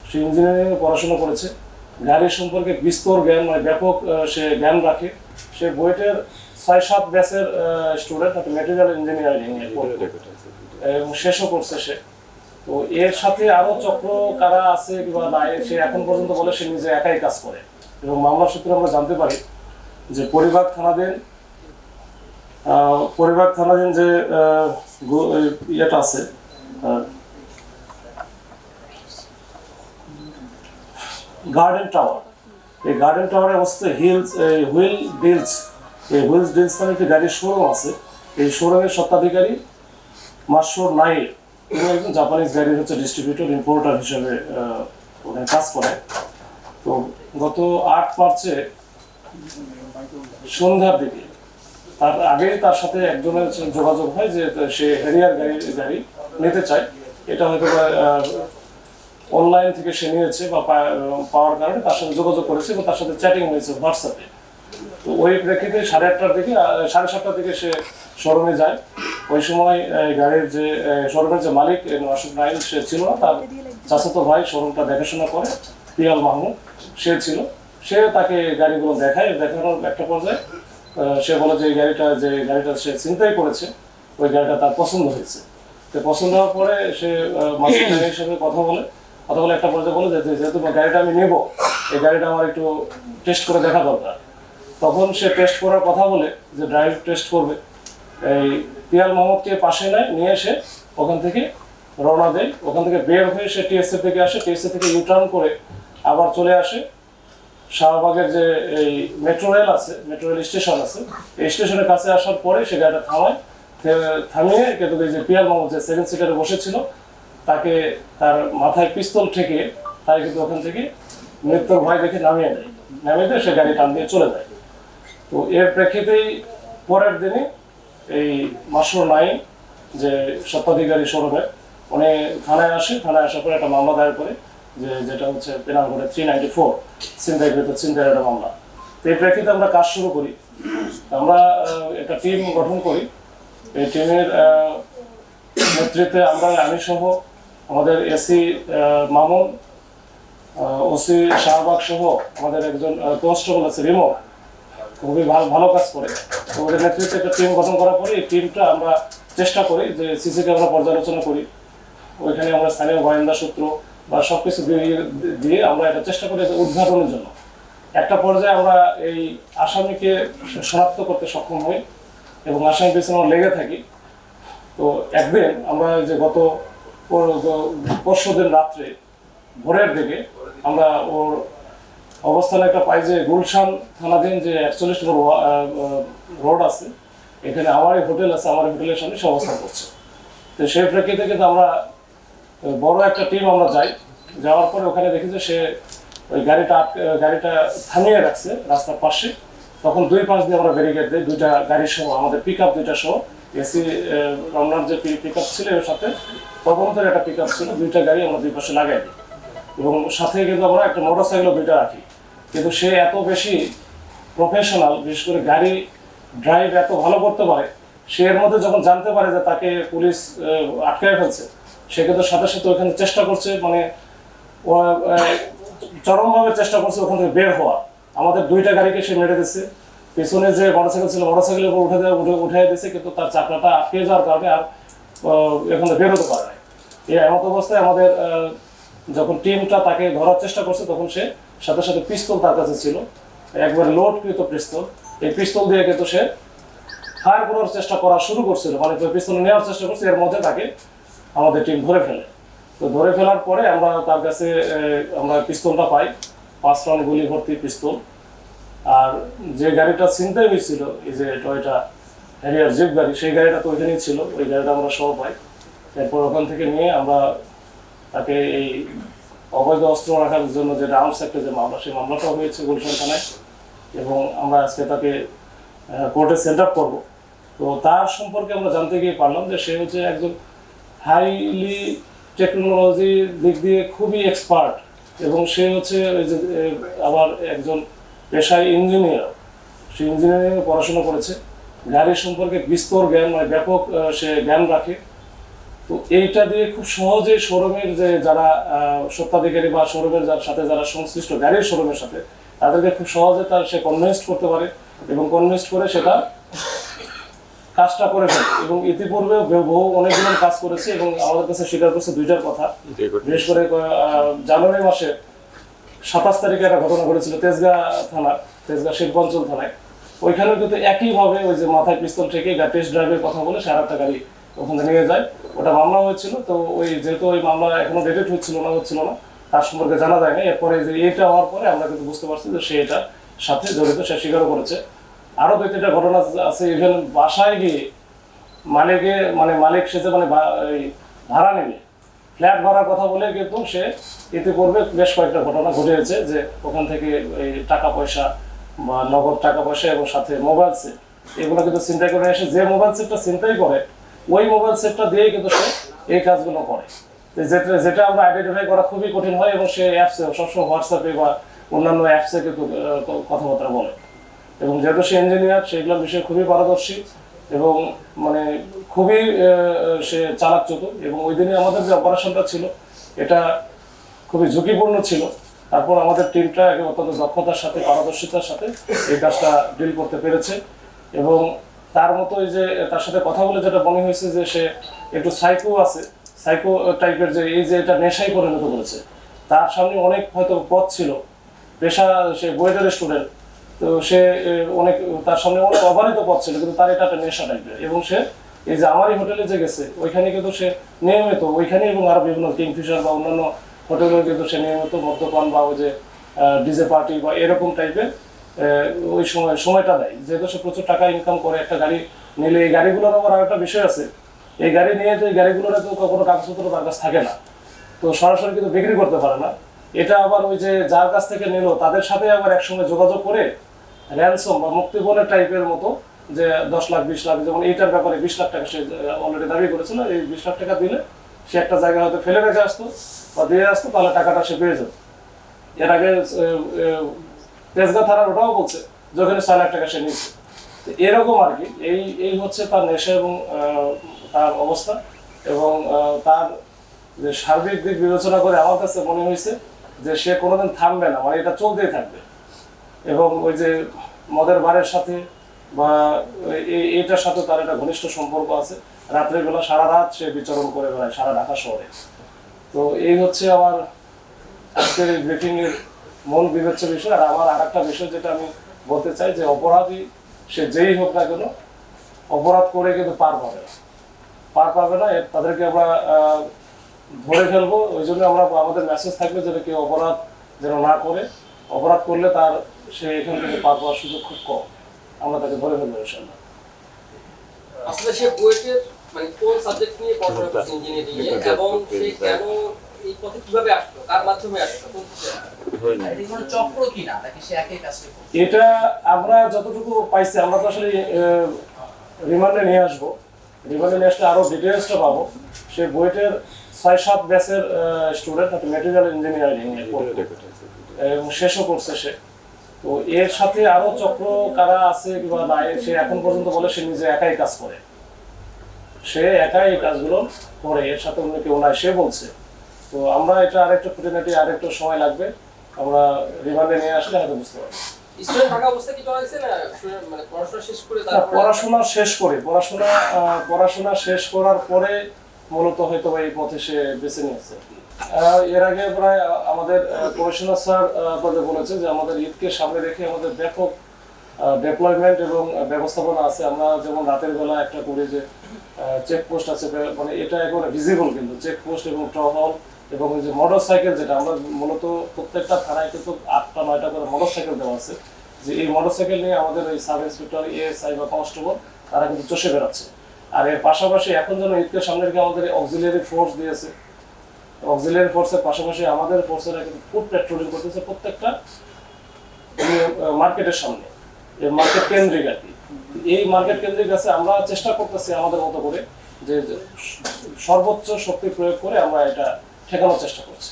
সে engineering পড়াশোনা করেছে, গাড়ির সম্পর্কে বিস্তর জ্ঞান মানে ব্যাপক সে জ্ঞান রাখে। সে বুয়েটের 6-7 ব্যাচের স্টুডেন্ট, মেটেরিয়াল ইঞ্জিনিয়ারিং এবং শেষও করছে সে। তো এর সাথে আরো চক্র কারা আছে কিংবা নাই সে এখন পর্যন্ত বলে সে নিজে একাই কাজ করে। এবং মামলা সূত্রে আমরা জানতে পারি যে পরিবার থানাধীন যে ইয়েটা আছে গার্ডেন টাওয়ার, এই গার্ডেন টাওয়ারে অবস্থিত হুইল ডিলস নামে একটি গাড়ির শোরুম আছে। এই শোরুমের স্বত্বাধিকারী মাসুর নাইর, তিনি একজন জাপানিজ গাড়ির ডিস্ট্রিবিউটর ইম্পোর্টার হিসেবে ওখানে কাজ করে। তো গত 8 মার্চে সন্ধ্যার দিকে তার আগেই তার সাথে একজনের যোগাযোগ হয় যে সে হ্যারিয়ার গাড়ি নিতে চায়। এটা হয়তো অনলাইন থেকে সে নিয়েছে বা পাওয়ার কারণে তার সাথে যোগাযোগ করেছে এবং তার সাথে চ্যাটিং হয়েছে হোয়াটসঅ্যাপে। তো ওই প্রেক্ষিতে 7:30টার দিকে সে শোরুমে যায়। ওই সময় গাড়ির যে শোরুমের যে মালিক মাসুদ নাইল সে ছিল না, তার চাচাতো ভাই শোরুমটা দেখাশোনা করে পিয়াল মাহমুদ সে ছিল। সে তাকে গাড়িগুলো দেখানোর একটা পর্যায়ে সে বলে যে গাড়িটা সে চিন্তাই করেছে, ওই গাড়িটা তার পছন্দ হয়েছে। তো পছন্দ হওয়ার পরে সে মাসুদ নাইলের সাথে কথা বলে একটা পর্যায়ে বলে যে যেহেতু গাড়িটা আমি নেব, এই গাড়িটা আমার একটু টেস্ট করে দেখা দরকার। তখন সে টেস্ট করার কথা বলে যে ড্রাইভ টেস্ট করবে, এই পিয়াল মোহাম্মদকে পাশে নিয়ে এসে ওখান থেকে রওনা দেয়। ওখান থেকে বের হয়ে সে টিএসসি থেকে আসে, টিএসসি থেকে ইউটার্ন করে আবার চলে আসে শাহবাগের যে এই মেট্রো রেল স্টেশন আছে, এই স্টেশনের কাছে আসার পরে সে গাড়িটা থামিয়ে কিন্তু যে পিয়াল মোহাম্মদ যে 7 সিটারে বসেছিল তাকে তার মাথায় পিস্তল ঠেকে তাই কিন্তু ওখান থেকে মৃত্যুর ভয় দেখে নামিয়ে দেয় সে গাড়ি টান দিয়ে চলে যায়। তো এর প্রেক্ষিতেই পরের দিনই এই মাসুর নাইম যে স্বত্বাধিকারী শোরুমের উনি থানায় আসার পরে একটা মামলা দায়ের করে যেটা পেনাল করে 394 ছিনতাইয়ের একটা মামলা। তো এই প্রেক্ষিতে আমরা কাজ শুরু করি। আমরা একটা টিম গঠন করি। এই টিমের নেতৃত্বে আমি সহ আমাদের এসি মামুন, ওসি শাহবাগ সহ আমাদের একজন কনস্টেবল আছে রিমো, খুবই ভালো কাজ করে। তো ওদের নেতৃত্বে একটা টিম গঠন করার পরে এই টিমটা আমরা চেষ্টা করি যে সিসি ক্যামেরা পর্যালোচনা করি, ওইখানে আমরা স্থানীয় গোয়েন্দা সূত্র বা সবকিছু দিয়ে আমরা এটা চেষ্টা করি উদ্ঘাটনের জন্য। একটা পর্যায়ে আমরা এই আসামিকে শনাক্ত করতে সক্ষম হই এবং আসামি পিছনে আমরা লেগে থাকি। তো একদিন আমরা যে গত পরশুদিন রাত্রে ভোরের দিকে আমরা ওর অবস্থানে একটা পাই যে গুলশান থানাধীন যে 41 নম্বর রোড আছে, এখানে আমারই হোটেল আছে, আমার হোটেলের সামনে সে অবস্থান করছে। তো সেই প্রেক্ষিতে কিন্তু আমরা বড় একটা টিম আমরা যাওয়ার পরে ওখানে দেখি যে সে ওই গাড়িটা থামিয়ে রাখছে রাস্তার পাশে। তখন দুই পাশ দিয়ে আমরা ব্যারিকেড দিই, দুইটা গাড়ি সহ আমাদের পিক আপ দুইটা সহ, এসি রমনার যে পিক আপ ছিল এর সাথে তদন্তের একটা পিক আপ ছিল, দুইটা গাড়ি আমরা দুই পাশে লাগাই দিই এবং সাথে কিন্তু আমরা একটা মোটরসাইকেলও দুইটা রাখি। কিন্তু সে এত বেশি প্রফেশনাল, বিশেষ করে গাড়ি ড্রাইভ এত ভালো করতে পারে, সে এর মধ্যে যখন জানতে পারে যে তাকে পুলিশ আটকায় ফেলছে, সে কিন্তু সাথে সাথে ওখানে চেষ্টা করছে, মানে চরমভাবে চেষ্টা করছে ওখান থেকে বের হওয়া। আমাদের দুইটা গাড়িকে সে মেরে দিচ্ছে, পেছনে যে মোটরসাইকেল ছিল মোটরসাইকেলের উপর উঠে দিয়েছে, কিন্তু তার চাকাটা আটকে যাওয়ার কারণে আর এখানে বের হতে পারে না। এই এমন অবস্থায় আমাদের যখন টিমটা তাকে ধরার চেষ্টা করছে তখন সে সাথে সাথে পিস্তল তার কাছে ছিল, একবারে লোডকৃত পিস্তল। এই পিস্তল দিয়ে কিন্তু সে ফায়ার করার চেষ্টা করা শুরু করছিল, মানে পিস্তল নেওয়ার চেষ্টা করছে, এর মধ্যে তাকে আমাদের টিম ধরে ফেলে। তো ধরে ফেলার পরে আমরা তার কাছে আমরা পিস্তলটা পাই, 5 রাউন্ড গুলি ভর্তি পিস্তল। আর যে গাড়িটা ছিনতাই হয়েছিল, এই যে টয়োটা হ্যারিয়ার জিপ গাড়ি, সেই গাড়িটা তো ওইখানেই ছিল, ওই গাড়িটা আমরা সহ পাই। এরপর ওখান থেকে নিয়ে আমরা তাকে এই অবৈধ অস্ত্র রাখার জন্য যে আর্মস একটা যে মামলা, সেই মামলাটাও হয়েছে গুলশান থানায় এবং আমরা আজকে তাকে কোর্টে সেন্ড আপ করবো। তো তার সম্পর্কে আমরা জানতে গিয়ে পারলাম যে সে একজন হাইলি টেকনোলজির দিক দিয়ে খুবই এক্সপার্ট এবং সে ওই যে আবার একজন পেশায় ইঞ্জিনিয়ার। সে ইঞ্জিনিয়ারিং পড়াশোনা করেছে, গাড়ির সম্পর্কে বিস্তর জ্ঞান মানে ব্যাপক সে জ্ঞান রাখে। তো এইটা দিয়ে খুব সহজে শোরুমের যে যারা স্বত্বাধিকারী বা শোরুমের সাথে যারা সংশ্লিষ্ট গাড়ির শোরুমের সাথে তাদেরকে খুব সহজে সে কনভিন্স করতে পারে এবং কনভিন্স করে সেটা কাজটা করে ফেলে। এবং ইতিপূর্বে বহু অনেকগুলো কাজ করেছে এবং আমাদের কাছে স্বীকার করছে দুইটার কথা। বিশেষ করে জানুয়ারি মাসে 27 তারিখে একটা ঘটনা ঘটেছিল তেজগাঁ শিল্পাঞ্চল থানায়। ওইখানে কিন্তু একইভাবে ওই যে মাথায় পিস্তল থেকে টেস্ট ড্রাইভের কথা বলে সে আরেকটা গাড়ি ওখানে নিয়ে যায়। ওটা মামলা হয়েছিল। তো ওই যেহেতু ওই মামলা এখনো ডেটেড হচ্ছিল না তার সম্পর্কে জানা যায় না। এরপরে যে এটা হওয়ার পরে আমরা কিন্তু বুঝতে পারছি যে সে এটার সাথে জড়িত, সে স্বীকারও করেছে। আরো 2-3টা ঘটনা আছে। ইভেন বাসায় গিয়ে মালিক সেজে ভাড়া নেবে, ফ্ল্যাট ভাড়ার কথা বলে কিন্তু সে ইতিপূর্বে বেশ কয়েকটা ঘটনা ঘটেছে যে ওখান থেকে এই টাকা পয়সা বা নগদ টাকা পয়সা এবং সাথে মোবাইল সেট এগুলো কিন্তু ছিনতাই করে এসে যে মোবাইল সেটটা ছিনতাই করে ওই মোবাইল সেটটা দিয়ে কিন্তু সে এই কাজগুলো করে। যেটা আমরা আইডেন্টিফাই করা খুবই কঠিন হয় এবং সে অ্যাপসে সবসময় হোয়াটসঅ্যাপে বা অন্যান্য অ্যাপসে কিন্তু কথাবার্তা বলে। এবং যেহেতু সে ইঞ্জিনিয়ার, সেগুলোর বিষয়ে খুবই পারদর্শী এবং খুবই সে চালাক চতুর। এবং ওই দিনে আমাদের যে অপারেশনটা ছিল এটা খুবই ঝুঁকিপূর্ণ ছিল। তারপর আমাদের টিমটা অত্যন্ত দক্ষতার সাথে পারদর্শিতার সাথে এই কাজটা ডিল করতে পেরেছে। এবং তার মতো যে তার সাথে কথা বলে যেটা মনে হয়েছে যে সে একটু সাইকো টাইপের, যে এই যে এটা নেশায় পরিণত করেছে। তার সামনে অনেক হয়তো পথ ছিল, পেশা, সে বুয়েটের স্টুডেন্ট, তো সে অনেক তার সামনে অনেক অবারিত পথ ছিল, কিন্তু তার এটা একটা নেশা টাইপের। এবং সে এই যে আমারই হোটেলে যে গেছে ওইখানে কিন্তু সে নিয়মিত ওইখানে এবং আরো বিভিন্ন কিংফিশার বা অন্যান্য হোটেলে কিন্তু সে নিয়মিত মদ্যপান বা ওই যে ডিজে পার্টি বা এরকম টাইপের ওই সময়টা দেয়। যেহেতু সে প্রচুর টাকা ইনকাম করে, একটা গাড়ি নিলে এই গাড়িগুলোর আবার আরেকটা বিষয় আছে, এই গাড়ি নিয়ে তো এই গাড়িগুলোর তো কোনো কাগজপত্র তার কাছে থাকে না, তো সরাসরি কিন্তু বিক্রি করতে পারে না। এটা আবার ওই যে যার কাছ থেকে নিল তাদের সাথে আবার একসঙ্গে যোগাযোগ করে র্যানসম বা মুক্তিপণের টাইপের মতো যে 10 লাখ 20 লাখ, যেমন এইটার ব্যাপারে 20 লাখ টাকা সে অলরেডি দাবি করেছিল। এই 20 লাখ টাকা দিলে সে একটা জায়গায় হয়তো ফেলে রেখে আসতো বা দিয়ে আসতো, তাহলে টাকাটা সে পেয়ে যেত। এর আগে তেজগাঁ থানার ওটাও বলছে যে ওখানে 6 লাখ টাকা সে নিচ্ছে। তো এরকম আর কি, এই হচ্ছে তার নেশা এবং তার অবস্থা। এবং তার যে সার্বিক দিক বিবেচনা করে আমার কাছে মনে হয়েছে যে সে কোনোদিন থামবে না, এটা চলতেই থাকবে। এবং ওই যে মদের বারের সাথে বা এইটার সাথে তার একটা ঘনিষ্ঠ সম্পর্ক আছে। রাত্রের বেলা সারা রাত সে বিচরণ করে বেড়ায় সারা ঢাকা শহরে। তো এই হচ্ছে আমার আজকের ব্রিফিং এর মূল বিবেচ্য বিষয়। আর আমার আরেকটা বিষয় যেটা আমি বলতে চাই যে অপরাধী সে যেই হোক না কেন, অপরাধ করে কিন্তু পার পাবে না। তাদেরকে আমরা ধরে ফেলবো। ওই জন্য আমাদের মেসেজ থাকবে যেটা কেউ অপরাধ যেন না করে, অপরাধ করলে তার সে এখান থেকে পার পাওয়ার সুযোগ খুব কম, আমরা তাকে ধরে ফেলবো ইনশাআল্লাহ। আসলে সে বুয়েটের কোন সাবজেক্ট নিয়ে পড়াশোনা করছে, ইঞ্জিনিয়ারিং এ, এবং সে কেন এই পথে কিভাবে আসলো, কার মাধ্যমে আসলো, কোন চক্র কিনা নাকি সে একই কাজ করছে? এটা আমরা যতটুকু পাইছি, আমরা তো আসলে রিমান্ডে নিয়ে আসবো। রিমান্ডে নিয়ে আসলে আরো ডিটেইলসটা পাবো। সে বুয়েটের 6-7 ব্যাচের স্টুডেন্ট, ম্যাটেরিয়াল ইঞ্জিনিয়ারিং এবং শেষও করছে সে। তো এর সাথে আরো চক্র কারা আছে কিংবা নাই, সে এখন পর্যন্ত বলে সে নিজে একাই কাজ করে, সে একাই এই কাজগুলো করে, এর সাথে অন্য কেউ নাই সে বলছে। তো আমরা এটা আরেকটু খুঁটিনাটি আরেকটু সময় লাগবে, আমরা রিমান্ডে নিয়ে আসলে হয়তো বুঝতে পারবো। পড়াশোনা শেষ করার পরে মূলত হয়তো এই পথে সে বেছে নিয়েছে। এর আগে প্রায় আমাদের কমিশনার স্যার আপনাদের বলেছে যে আমাদের ঈদকে সামনে রেখে আমাদের ব্যাপক ডেপ্লয়মেন্ট এবং ব্যবস্থাপনা আছে। আমরা যেমন রাতের বেলা একটা করি যে চেকপোস্ট আছে, এটা একেবারে ভিজিবল, কিন্তু চেকপোস্ট এবং টহল এবং এই যে মোটর সাইকেল, যেটা আমরা মূলত প্রত্যেকটা থানায় কিন্তু 8টা-9টা করে মোটর সাইকেল দেওয়া আছে, যে এই মোটর সাইকেল নিয়ে আমাদের ওই সাব ইন্সপেক্টর, এএসআই বা কনস্টেবল তারা কিন্তু চষে বেড়াচ্ছে। আর এর পাশাপাশি এখন যেন ঈদকে সামনে রেখে আমাদের অক্সিলিয়ারি ফোর্স দিয়েছে, অক্সিলিয়ারি ফোর্সের পাশাপাশি আমাদের ফোর্সেরা কিন্তু ফুড পেট্রোলিং করতেছে প্রত্যেকটা মার্কেটের সামনে, এই মার্কেট কেন্দ্রিক আর কি। এই মার্কেট কেন্দ্রিক আছে, আমরা চেষ্টা করতেছি আমাদের মতো করে যে সর্বোচ্চ শক্তি প্রয়োগ করে আমরা এটা ঠেকানোর চেষ্টা করছি।